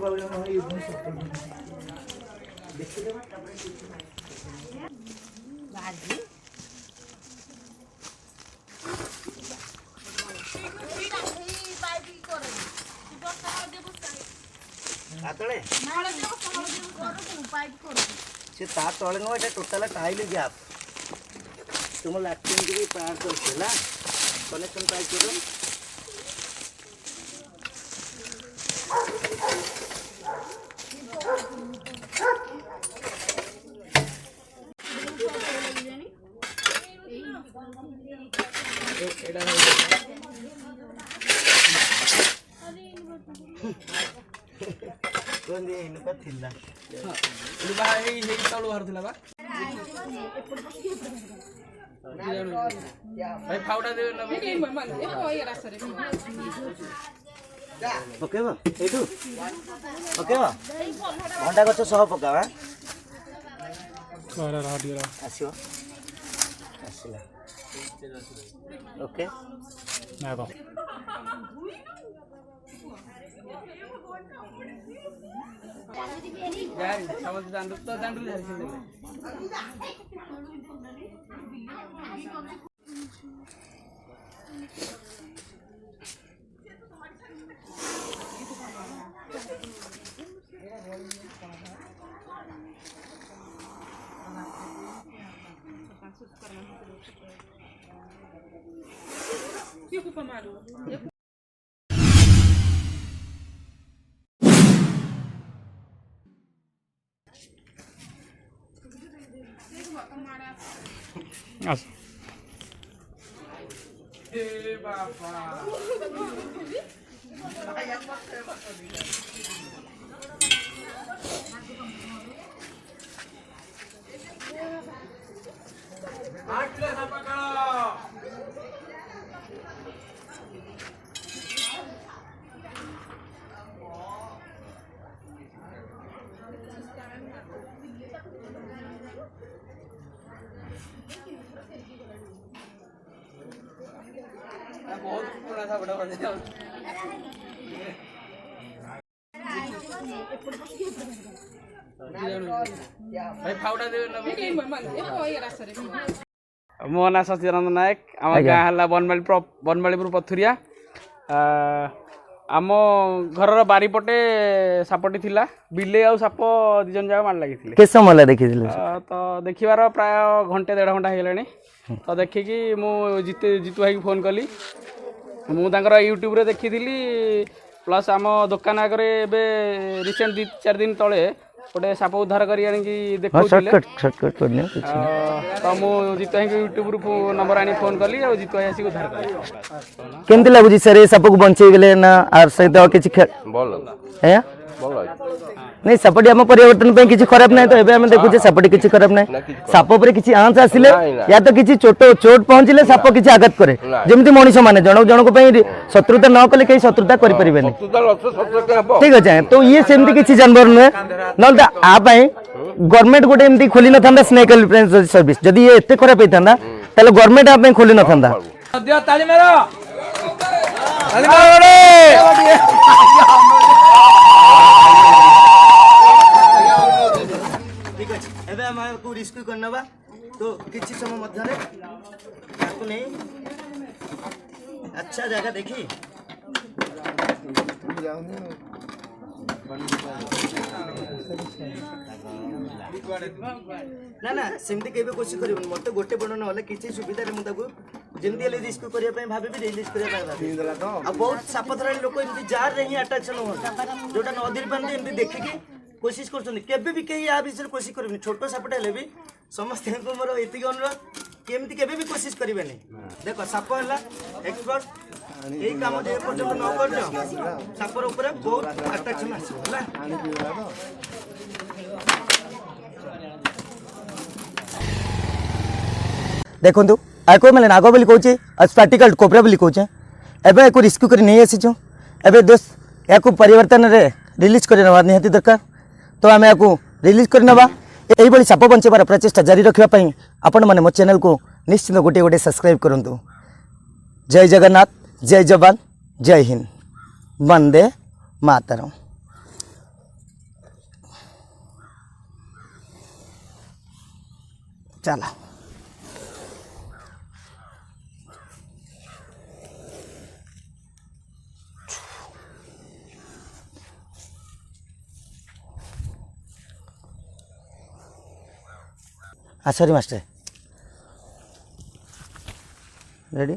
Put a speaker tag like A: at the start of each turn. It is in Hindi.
A: तले नुह टोटाल टाइल गैप तुम लैट्रिन की भी पार कर कनेक्शन पाइप करो पकेबा एठू पकेबा भंडा गछ सह पकावा आसियो आसिला ओके ना बा यार समझ दांडू तो दांडू बहुत पुराना था बड़ा बड़ा भाई फाउडा दे मो ना सचिदानंद नायक आम गाँ है बनमालीपुर पथुरिया आम घर बारीपटे सापटी थिला बिले आ साप दी जन जाक मार लगी के समय देखी तो देखिबार प्राय घंटे 1.5 घंटा हो तो देखिकी मु जीतू भाई फोन कली मुझे यूट्यूब रे देखी प्लस आम दुकान आगे रिसेंट 2-4 दिन तले गोटे साप उद्धार कर देखो तो मुझे जीतू भाई यूट्यूब नंबर आनी फोन कली और जीतू भाई आसिक उद्धार कर केमती लगुच सर साप को बंचे गले ना आर सहित किसी नहीं सापटी आम परिवर्तन किसी खराब ना तो एबे हम देखुचे सापटी किसी खराब ना साप पर किसी आंच आसिले या तो किसी चोट पहुंचले साप किसी आघात करे जमती मनीष माने जन जन शत्रुता न कले कहीं शत्रुता करि परिबेनी ठीक अच्छे तो ये सेमती किसी जानवर नुहे न गवर्नमेंट गोटे एमती खोली न था स्नेक हेल्प सर्विस जदि ये एते खराब होता ताले गवर्नमेंट आप खोली न था रिस्क्यू करना बा तो किसी समय मध्य नहीं अच्छा जगह देखी ना ना सेमती केबे कोशिश करिबन मते गोटे बण न होले किछि सुविधा रे मुताकू जेमती ले रिस्क करिया पय भाबे भी रिलीज करिया पय आ बहुत सापथरा लोक एमती जार रे ही अट्रैक्शन हो जोटा नदीर पानी एमती देखि कोशिश कर भी या विषय कोशिश करें छोट सापटे हेल्ले भी समस्त मोर ये अनुरोध केमती केबे भी कोशिश करें देख साप है एक्सपर्ट यही काम जो पर्यटन न कर सापर ऊपर बहुत अट्राक्शन आस देखु आको मैंने नाग बोली कहे स्पाटिकल कोबरा बोली कहे एवं या रिस्क्यू कर नहीं आसीचु एवं दोस्त या परिवर्तन रिलीज कर निहाती दरकार तो आम या रिलीज करनवा यही साप बंचार प्रचेषा जारी रखापी आपण मैंने मो चैनल को निश्चित गोटे गोटे सब्सक्राइब करूँ। जय जगन्नाथ, जय जवान, जय हिंद, वंदे मातरम।
B: चला सॉरी मास्टर रेडी